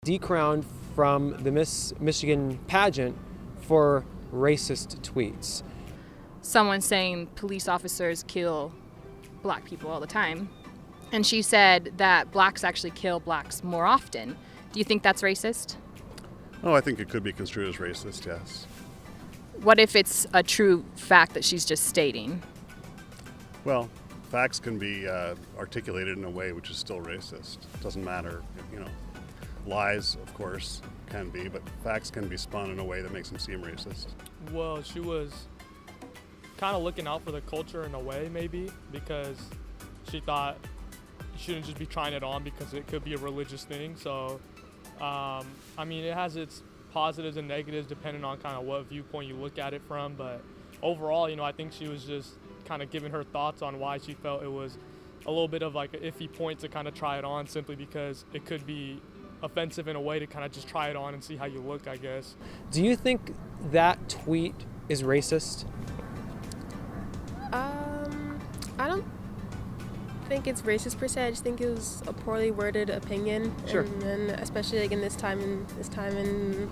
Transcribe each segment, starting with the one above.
decrowned from the Miss Michigan pageant for racist tweets. Someone saying police officers kill black people all the time. And she said that blacks actually kill blacks more often. Do you think that's racist? Oh, I think it could be construed as racist, yes. What if it's a true fact that she's just stating? Well, facts can be articulated in a way which is still racist. It doesn't matter, lies, of course, can be, but facts can be spun in a way that makes them seem racist. Well, she was kind of looking out for the culture in a way, maybe, because she thought you shouldn't just be trying it on because it could be a religious thing. So, it has its positives and negatives depending on kind of what viewpoint you look at it from. But overall, I think she was just kind of giving her thoughts on why she felt it was a little bit of like an iffy point to kind of try it on, simply because it could be offensive in a way to kind of just try it on and see how you look, I guess. Do you think that tweet is racist? I don't think it's racist per se. I just think it was a poorly worded opinion. Sure. And especially like in this time in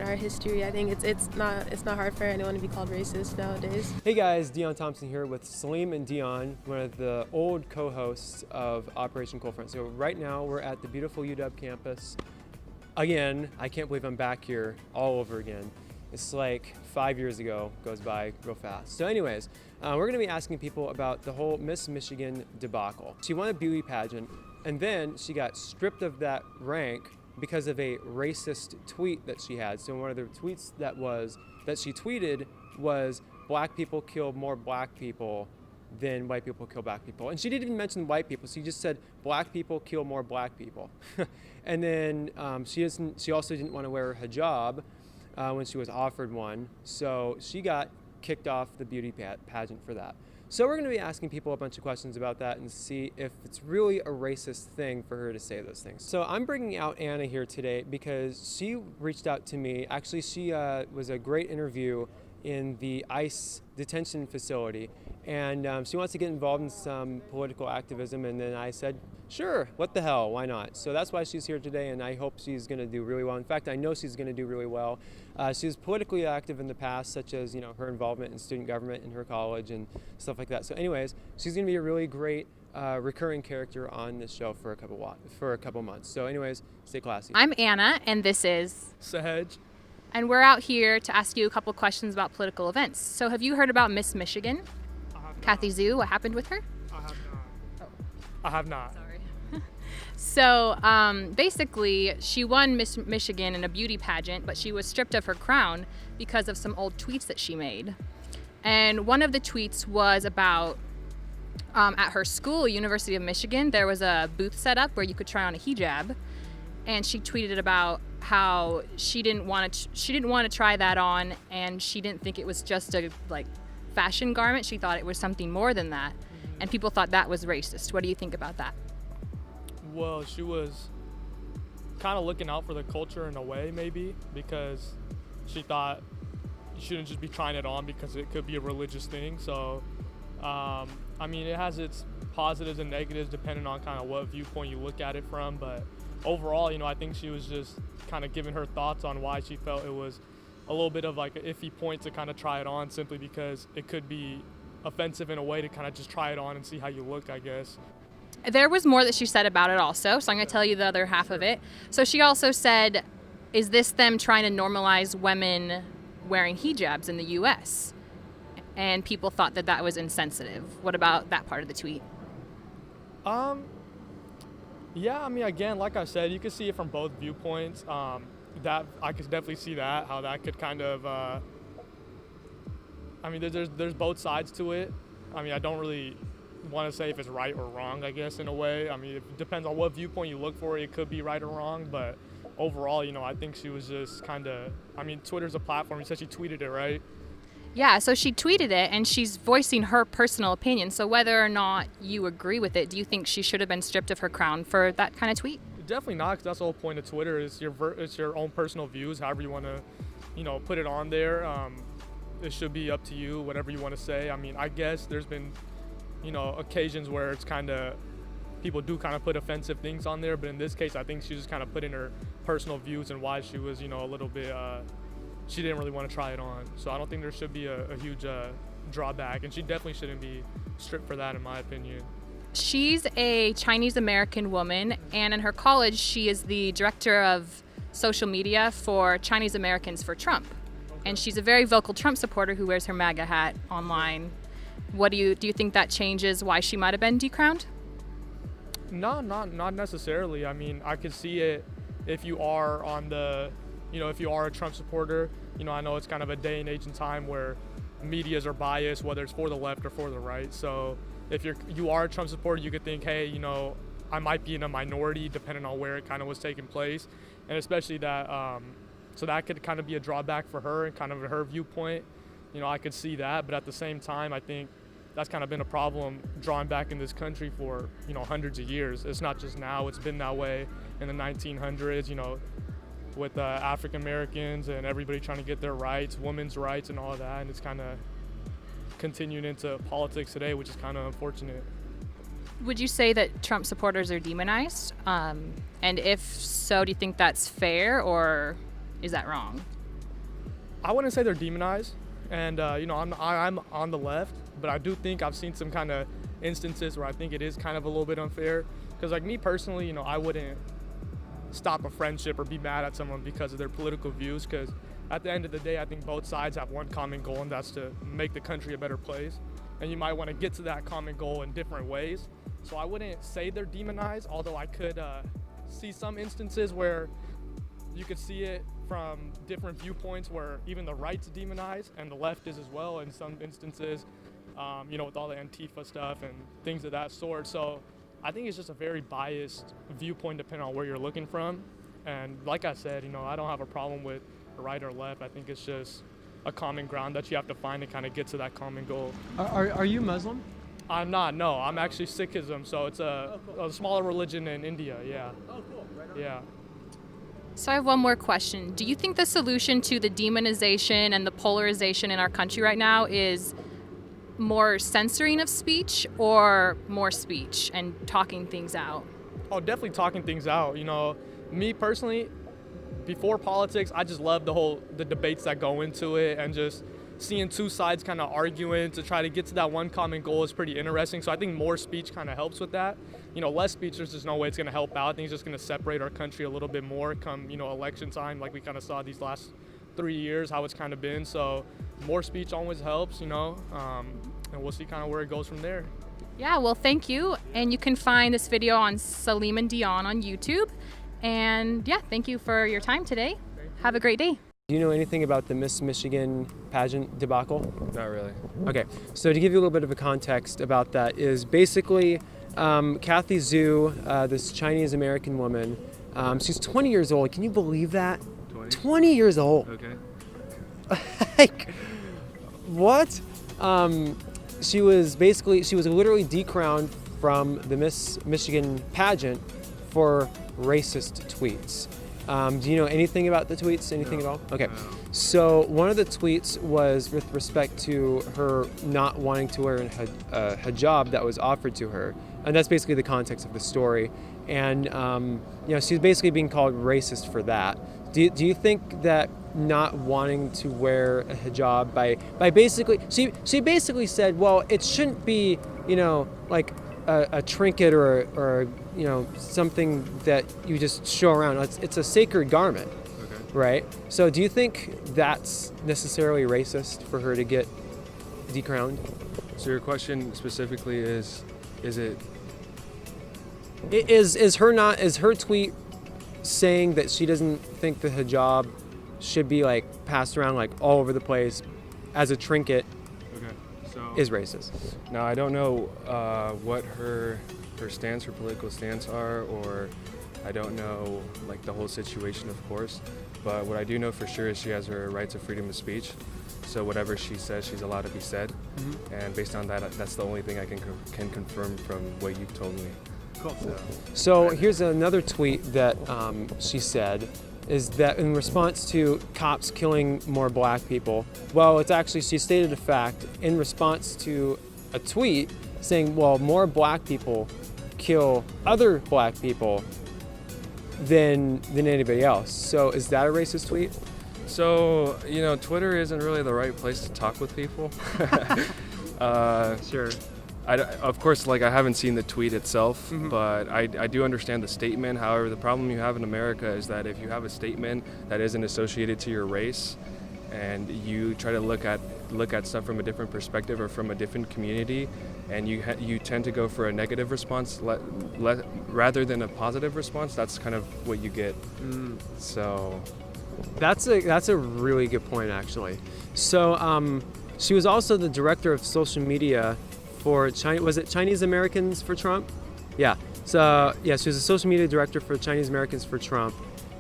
our history, I think it's not hard for anyone to be called racist nowadays. Hey guys, Dion Thompson here with Saleem and Dion, one of the old co-hosts of Operation Cold Front. So right now we're at the beautiful UW campus. Again, I can't believe I'm back here all over again. It's like 5 years ago, goes by real fast. So anyways, we're gonna be asking people about the whole Miss Michigan debacle. She won a beauty pageant and then she got stripped of that rank because of a racist tweet that she had. So one of the tweets that she tweeted was, black people kill more black people than white people kill black people. And she didn't even mention white people. She just said, black people kill more black people. And then she also didn't want to wear a hijab when she was offered one. So she got kicked off the beauty pageant for that. So we're going to be asking people a bunch of questions about that and see if it's really a racist thing for her to say those things. So I'm bringing out Anna here today because she reached out to me. Actually, she was a great interview in the ICE detention facility, and she wants to get involved in some political activism, and then I said, sure, what the hell, why not? So that's why she's here today, and I hope she's going to do really well. In fact, I know she's going to do really well. She was politically active in the past, such as her involvement in student government in her college and stuff like that. So anyways, she's going to be a really great recurring character on this show for a couple months. So anyways, stay classy. I'm Anna, and this is Sahej. And we're out here to ask you a couple questions about political events. So have you heard about Miss Michigan? Kathy Zhu, what happened with her? I have not. I have not. Sorry. So basically, she won Miss Michigan in a beauty pageant, but she was stripped of her crown because of some old tweets that she made. And one of the tweets was about at her school, University of Michigan, there was a booth set up where you could try on a hijab. And she tweeted about how she didn't want to try that on, and she didn't think it was just a fashion garment. She thought it was something more than that, and people thought that was racist. What do you think about that? Well, she was kind of looking out for the culture in a way, maybe, because she thought you shouldn't just be trying it on because it could be a religious thing. So, it has its positives and negatives depending on kind of what viewpoint you look at it from, but overall, I think she was just kind of giving her thoughts on why she felt it was a little bit of like an iffy point to kind of try it on, simply because it could be offensive in a way to kind of just try it on and see how you look, I guess. There was more that she said about it also, so I'm going to tell you the other half of it. So she also said, is this them trying to normalize women wearing hijabs in the U.S.? And people thought that was insensitive. What about that part of the tweet? Yeah, again, like I said, you can see it from both viewpoints. That I could definitely see how that could kind of. There's both sides to it. I don't really want to say if it's right or wrong, I guess, in a way. It depends on what viewpoint you look for. It could be right or wrong, but overall, I think she was just kind of. Twitter's a platform. You said she tweeted it, right? Yeah, so she tweeted it, and she's voicing her personal opinion. So whether or not you agree with it, do you think she should have been stripped of her crown for that kind of tweet? Definitely not, because that's the whole point of Twitter. It's your own personal views, however you want to, put it on there. It should be up to you, whatever you want to say. I guess there's been, occasions where it's kind of people do kind of put offensive things on there, but in this case, I think she just kind of put in her personal views and why she was, a little bit, she didn't really want to try it on. So I don't think there should be a huge drawback, and she definitely shouldn't be stripped for that, in my opinion. She's a Chinese American woman, and in her college, she is the director of social media for Chinese Americans for Trump. And she's a very vocal Trump supporter who wears her MAGA hat online. What do you think that changes why she might have been decrowned? No, not necessarily. I mean, I could see it if you are on the, if you are a Trump supporter. I know it's kind of a day and age and time where medias are biased, whether it's for the left or for the right. So if you are a Trump supporter, you could think, hey, I might be in a minority depending on where it kind of was taking place, and especially that. So that could kind of be a drawback for her and kind of her viewpoint. I could see that, but at the same time, I think that's kind of been a problem drawing back in this country for, hundreds of years. It's not just now, it's been that way in the 1900s, with African Americans and everybody trying to get their rights, women's rights and all of that, and it's kind of continued into politics today, which is kind of unfortunate. Would you say that Trump supporters are demonized? And if so, do you think that's fair, or is that wrong? I wouldn't say they're demonized, and I'm on the left, but I do think I've seen some kind of instances where I think it is kind of a little bit unfair. Because like me personally, I wouldn't stop a friendship or be mad at someone because of their political views, because at the end of the day, I think both sides have one common goal, and that's to make the country a better place. And you might want to get to that common goal in different ways. So I wouldn't say they're demonized, although I could see some instances where you could see it from different viewpoints where even the right's demonized and the left is as well in some instances, with all the Antifa stuff and things of that sort. So I think it's just a very biased viewpoint depending on where you're looking from. And like I said, I don't have a problem with right or left. I think it's just a common ground that you have to find to kind of get to that common goal. Are you Muslim? I'm not, no. I'm actually Sikhism, so it's a smaller religion in India, yeah. Oh, cool. Right on. Yeah. So I have one more question. Do you think the solution to the demonization and the polarization in our country right now is more censoring of speech or more speech and talking things out? Oh, definitely talking things out. Me personally, before politics, I just love the debates that go into it, and just seeing two sides kind of arguing to try to get to that one common goal is pretty interesting. So I think more speech kind of helps with that. Less speech, there's just no way it's going to help out. I think it's just going to separate our country a little bit more come, election time, like we kind of saw these last 3 years, how it's kind of been. So more speech always helps, and we'll see kind of where it goes from there. Yeah, well, thank you. And you can find this video on Saleem and Dion on YouTube. And yeah, thank you for your time today. Have a great day. Do you know anything about the Miss Michigan pageant debacle? Not really. Okay, so to give you a little bit of a context about that is basically Kathy Zhu, this Chinese American woman, she's 20 years old. Can you believe that? 20 years old. Okay. Like, what? She was literally decrowned from the Miss Michigan pageant for racist tweets. Do you know anything about the tweets? Anything at all? Okay. No. So one of the tweets was with respect to her not wanting to wear a hijab that was offered to her. And that's basically the context of the story. And, she's basically being called racist for that. Do you think that not wanting to wear a hijab by basically, she basically said, well, it shouldn't be, like a trinket or something that you just show around. It's a sacred garment, Okay. right? So do you think that's necessarily racist for her to get decrowned? So your question specifically is it? Is her tweet saying that she doesn't think the hijab should be like passed around like all over the place as a trinket Okay. So is racist? now I don't know what her stance, her political stance are, or I don't know like the whole situation, of course. But what I do know for sure is she has her rights of freedom of speech. So whatever she says, she's allowed to be said. Mm-hmm. And based on that, that's the only thing I can confirm from what you've told me. Cool. So here's another tweet that she said, is that in response to cops killing more black people, well, it's actually, she stated a fact in response to a tweet saying, well, more black people kill other black people than anybody else. So is that a racist tweet? So, Twitter isn't really the right place to talk with people. Sure. Of course, I haven't seen the tweet itself, Mhm. but I do understand the statement. However, the problem you have in America is that if you have a statement that isn't associated to your race, and you try to look at stuff from a different perspective or from a different community, and you tend to go for a negative response rather than a positive response, that's kind of what you get. So That's a really good point, actually. So she was also the director of social media for was it Chinese Americans for Trump? Yeah. So yeah, she was a social media director for Chinese Americans for Trump,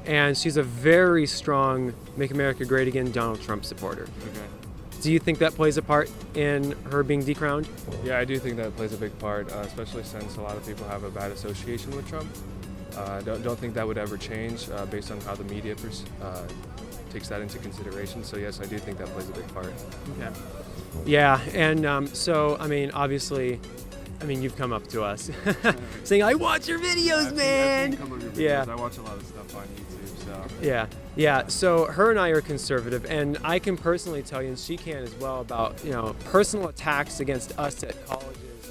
and she's a very strong "Make America Great Again" Donald Trump supporter. okay. Do you think that plays a part in her being decrowned? Yeah, I do think that plays a big part, especially since a lot of people have a bad association with Trump. Don't think that would ever change based on how the media takes that into consideration. So yes, I do think that plays a big part. Okay. Yeah, and so I mean, obviously, you've come up to us saying, "I watch your videos, man." Yeah. I watch a lot of stuff on YouTube, so. Yeah. So her and I are conservative, and I can personally tell you, and she can as well, about personal attacks against us at colleges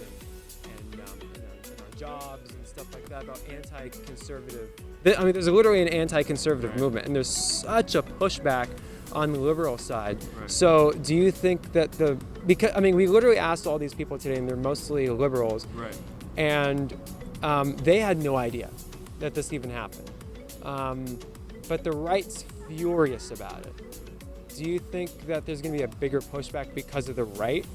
and our jobs and stuff like that, about anti-conservative. There's literally an anti-conservative movement, and there's such a pushback on the liberal side. Right. So do you think that because we literally asked all these people today, and they're mostly liberals, Right. and they had no idea that this even happened. But the right's furious about it. Do you think that there's going to be a bigger pushback because of the right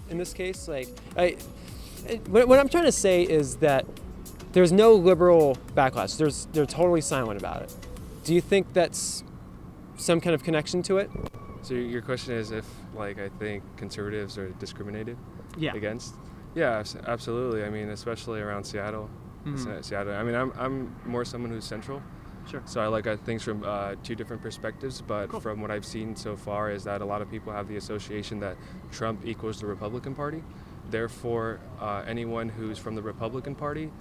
in this case? What I'm trying to say is that there's no liberal backlash. They're totally silent about it. Do you think that's some kind of connection to it? So your question is if, I think conservatives are discriminated Yeah. against? Yeah, absolutely. Especially around Seattle. Mhm. Seattle. I'm more someone who's central. Sure. So I look at things from two different perspectives, but Cool. from what I've seen so far is that a lot of people have the association that Trump equals the Republican Party. Therefore, anyone who's from the Republican Party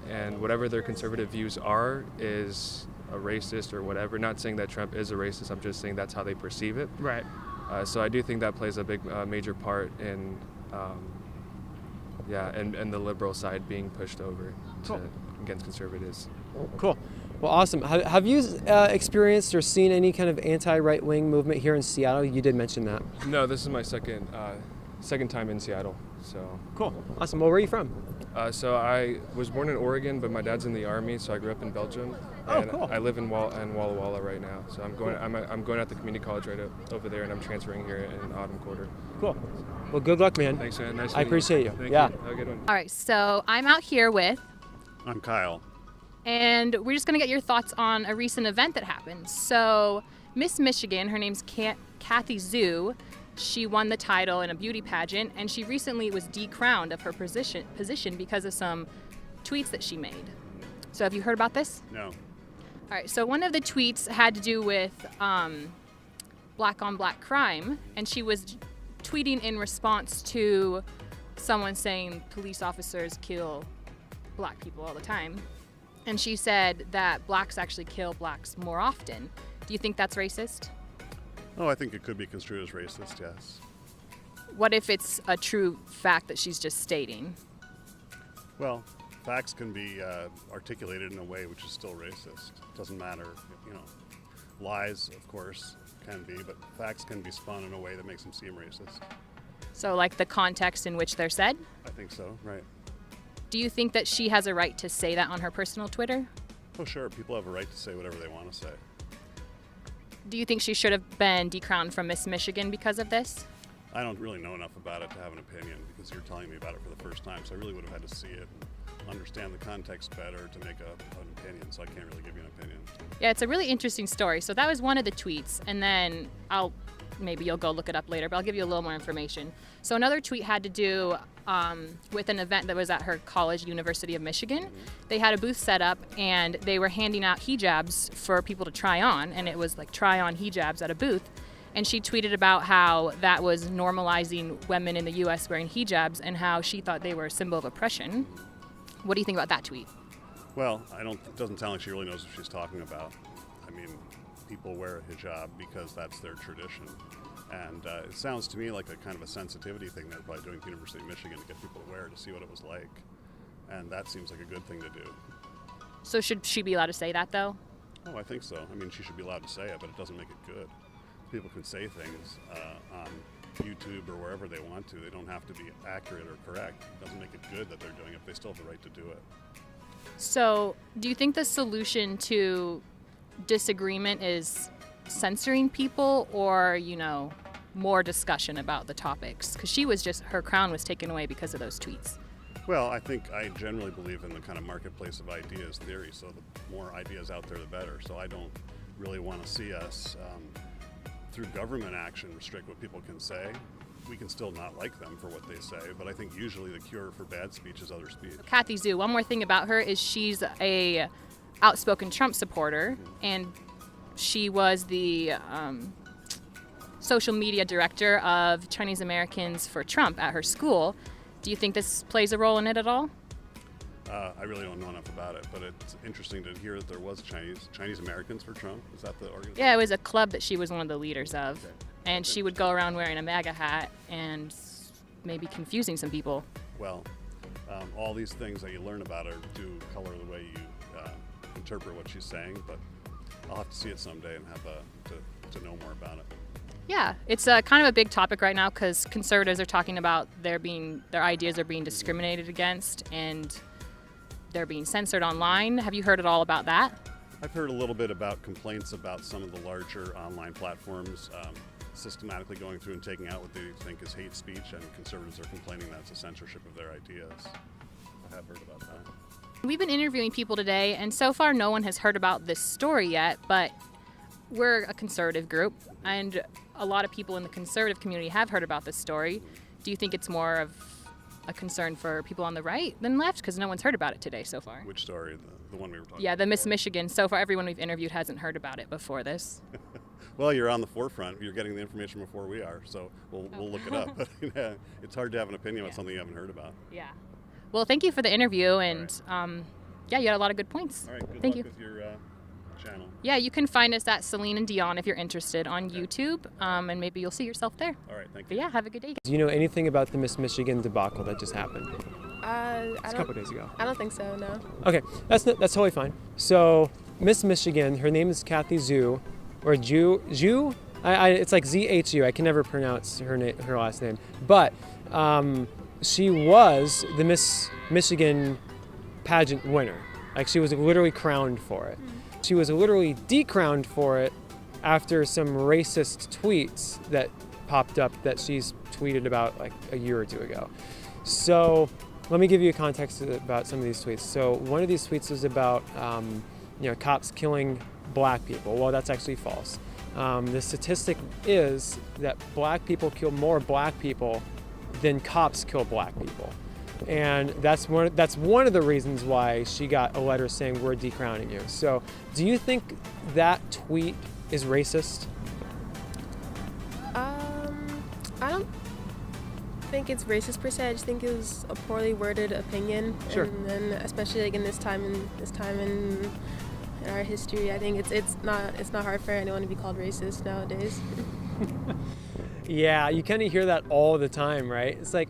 and whatever their conservative views are is a racist or whatever. Not saying that Trump is a racist, I'm just saying that's how they perceive it. Right. So I do think that plays a big, major part in, and the liberal side being pushed over Cool. against conservatives. Cool. Well, awesome. Have you experienced or seen any kind of anti-right-wing movement here in Seattle? You did mention that. No, this is my second time in Seattle. So Cool. Awesome. Well, where are you from? so I was born in Oregon, but my dad's in the Army, so I grew up in Belgium. Oh, And cool. I live in Walla Walla right now. So I'm going. I'm going at the community college right over there, and I'm transferring here in autumn quarter. Cool. Well, good luck, man. Thanks, man. Nice. I appreciate you. Thank Yeah. you. Have a good one. All right, so I'm out here with, I'm Kyle. and we're just gonna get your thoughts on a recent event that happened. So Miss Michigan, her name's Kathy Zhu. She won the title in a beauty pageant, and she recently was decrowned of her position because of some tweets that she made. So have you heard about this? No. All right, so one of the tweets had to do with black on black crime, and she was tweeting in response to someone saying police officers kill black people all the time. And she said that blacks actually kill blacks more often. Do you think that's racist? Oh, I think it could be construed as racist, yes. What if it's a true fact that she's just stating? Well, facts can be articulated in a way which is still racist. Doesn't matter, Lies, of course, can be, but facts can be spun in a way that makes them seem racist. So like the context in which they're said? I think so, right. Do you think that she has a right to say that on her personal Twitter? Oh, sure, people have a right to say whatever they want to say. Do you think she should have been decrowned from Miss Michigan because of this? I don't really know enough about it to have an opinion because you're telling me about it for the first time, so I really would have had to see it and understand the context better to make an opinion, so I can't really give you an opinion. Yeah, it's a really interesting story. So that was one of the tweets, and then maybe you'll go look it up later, but I'll give you a little more information. So another tweet had to do with an event that was at her college, University of Michigan. Mm-hmm. They had a booth set up, and they were handing out hijabs for people to try on, and it was like try on hijabs at a booth. And she tweeted about how that was normalizing women in the U.S. wearing hijabs and how she thought they were a symbol of oppression. What do you think about that tweet? Well, it doesn't sound like she really knows what she's talking about. I mean, people wear a hijab because that's their tradition. And it sounds to me like a kind of a sensitivity thing they're probably doing at the University of Michigan to get people to wear it to see what it was like. And that seems like a good thing to do. So should she be allowed to say that, though? Oh, I think so. I mean, she should be allowed to say it, but it doesn't make it good. People can say things on YouTube or wherever they want to. They don't have to be accurate or correct. It doesn't make it good that they're doing it. They still have the right to do it. So do you think the solution to disagreement is censoring people or, more discussion about the topics? Because her crown was taken away because of those tweets. Well, I generally believe in the kind of marketplace of ideas theory, so the more ideas out there, the better. So I don't really want to see us, through government action, restrict what people can say. We can still not like them for what they say, but I think usually the cure for bad speech is other speech. Kathy Zhu, one more thing about her is she's a outspoken Trump supporter, and she was the social media director of Chinese Americans for Trump at her school. Do you think this plays a role in it at all? I really don't know enough about it, but it's interesting to hear that there was Chinese Americans for Trump. Is that the organization? Yeah, it was a club that she was one of the leaders of. Okay. And she would go around wearing a MAGA hat and maybe confusing some people. Well, all these things that you learn about her do color the way you interpret what she's saying, but I'll have to see it someday and have to know more about it. Yeah, it's kind of a big topic right now because conservatives are talking about their ideas are being discriminated against and they're being censored online. Have you heard at all about that? I've heard a little bit about complaints about some of the larger online platforms systematically going through and taking out what they think is hate speech, and conservatives are complaining that's a censorship of their ideas. I have heard about that. We've been interviewing people today, and so far no one has heard about this story yet, but we're a conservative group, and a lot of people in the conservative community have heard about this story. Do you think it's more of a concern for people on the right than left? Because no one's heard about it today so far. Which story? The one we were talking about? Yeah, the Miss Michigan. So far, everyone we've interviewed hasn't heard about it before this. Well, you're on the forefront. You're getting the information before we are, so we'll look it up. But it's hard to have an opinion about something you haven't heard about. Yeah. Well, thank you for the interview, and you had a lot of good points. All right, good thank luck you. with your channel. Yeah, you can find us at Saleem and Dion if you're interested on YouTube, and maybe you'll see yourself there. All right, thank But you. yeah, have a good day. Do you know anything about the Miss Michigan debacle that just happened? It's a couple days ago. I don't think so, no. Okay, that's totally fine. So Miss Michigan, her name is Kathy Zhu, or Zhu. It's like ZHU. I can never pronounce her last name, but she was the Miss Michigan pageant winner. Like, she was literally crowned for it. She was literally decrowned for it after some racist tweets that popped up that she's tweeted about like a year or two ago. So let me give you a context about some of these tweets. So one of these tweets was about cops killing black people. Well, that's actually false. The statistic is that black people kill more black people than cops kill black people. And that's one of the reasons why she got a letter saying we're decrowning you. So do you think that tweet is racist? I don't think it's racist per se. I just think it was a poorly worded opinion. Sure. And then especially like in this time in our history, I think it's not hard for anyone to be called racist nowadays. Yeah, you kind of hear that all the time, right? It's like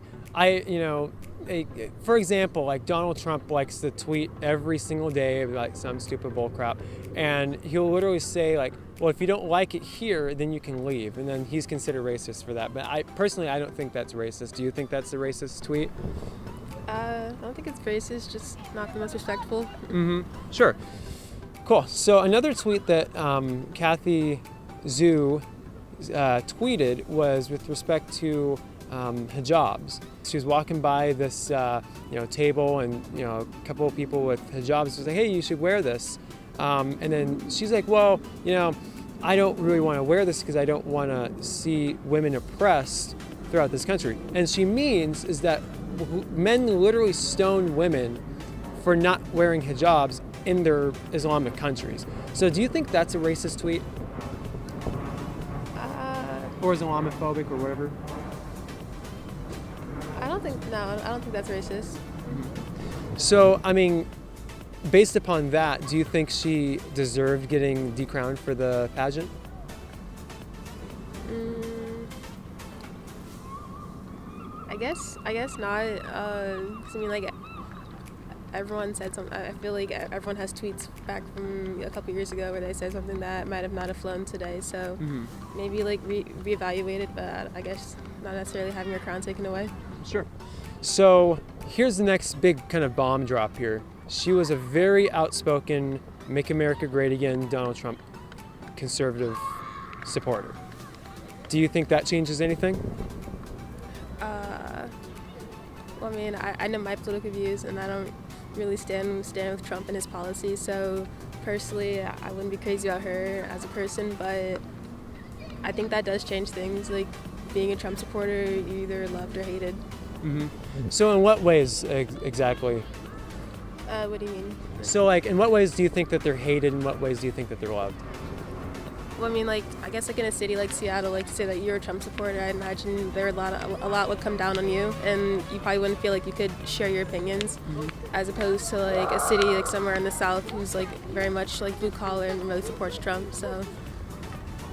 for example, like Donald Trump likes to tweet every single day of like some stupid bull crap, and he'll literally say like, well, if you don't like it here, then you can leave, and then he's considered racist for that. But I don't think that's racist. Do you think that's a racist tweet? I don't think it's racist, just not the most respectful. Mm-hmm. Sure. Cool. So another tweet that Kathy Zhu tweeted was with respect to hijabs. She was walking by this table, and a couple of people with hijabs was like, hey, you should wear this. And then she's like, well, I don't really want to wear this because I don't want to see women oppressed throughout this country. And she means is that men literally stone women for not wearing hijabs in their Islamic countries. So do you think that's a racist tweet? Or Islamophobic or whatever? I don't think that's racist. So, I mean, based upon that, do you think she deserved getting decrowned for the pageant? I guess not. 'Cause I mean, like, everyone said something. I feel like everyone has tweets back from a couple years ago where they said something that might have not have flown today. So maybe like reevaluate it, but I guess not necessarily having your crown taken away. Sure. So here's the next big kind of bomb drop here. She was a very outspoken Make America Great Again, Donald Trump conservative supporter. Do you think that changes anything? Well, I mean, I know my political views, and I don't really stand with Trump and his policies. So personally, I wouldn't be crazy about her as a person, but I think that does change things. Like being a Trump supporter, you're either loved or hated. So in what ways exactly? What do you mean? So like, in what ways do you think that they're hated? In what ways do you think that they're loved? Well, I mean, like, I guess like in a city like Seattle, like to say that you're a Trump supporter, I imagine a lot would come down on you, and you probably wouldn't feel like you could share your opinions, as opposed to like a city like somewhere in the South who's like very much like blue collar and really supports Trump. So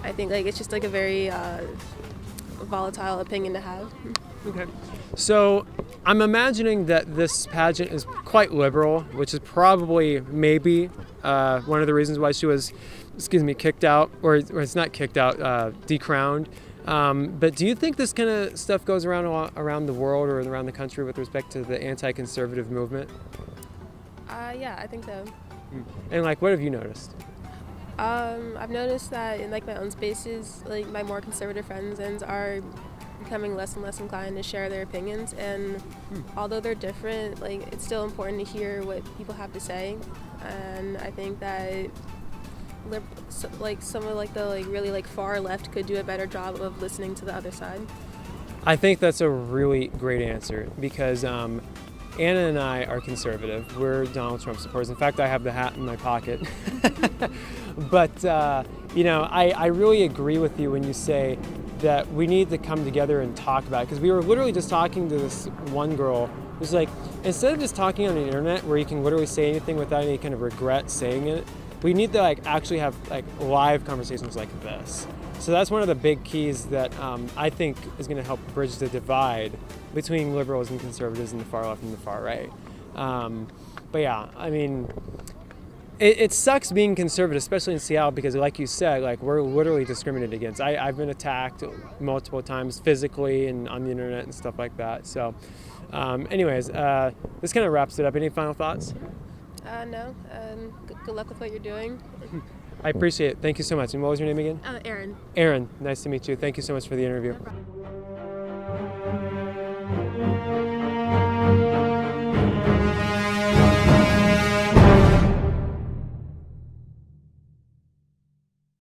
I think like it's just like a very volatile opinion to have. Okay. So I'm imagining that this pageant is quite liberal, which is probably maybe one of the reasons why she was, kicked out, or it's not kicked out, decrowned. But do you think this kind of stuff goes around the world or around the country with respect to the anti-conservative movement? Yeah, I think so. And like, what have you noticed? I've noticed that in like my own spaces, like my more conservative friends are becoming less and less inclined to share their opinions, and although they're different, like it's still important to hear what people have to say. And I think that some of like the like really like far left could do a better job of listening to the other side. I think that's a really great answer, because Anna and I are conservative. We're Donald Trump supporters. In fact, I have the hat in my pocket. But I really agree with you when you say that we need to come together and talk about it, because we were literally just talking to this one girl who's like, instead of just talking on the internet where you can literally say anything without any kind of regret saying it, we need to like actually have like live conversations like this. So that's one of the big keys that I think is going to help bridge the divide between liberals and conservatives and the far left and the far right. But yeah, I mean, it sucks being conservative, especially in Seattle, because like you said, like we're literally discriminated against. I've been attacked multiple times physically and on the internet and stuff like that. So anyways, this kind of wraps it up. Any final thoughts? No. Good luck with what you're doing. I appreciate it. Thank you so much. And what was your name again? Erin. Erin, nice to meet you. Thank you so much for the interview. No problem.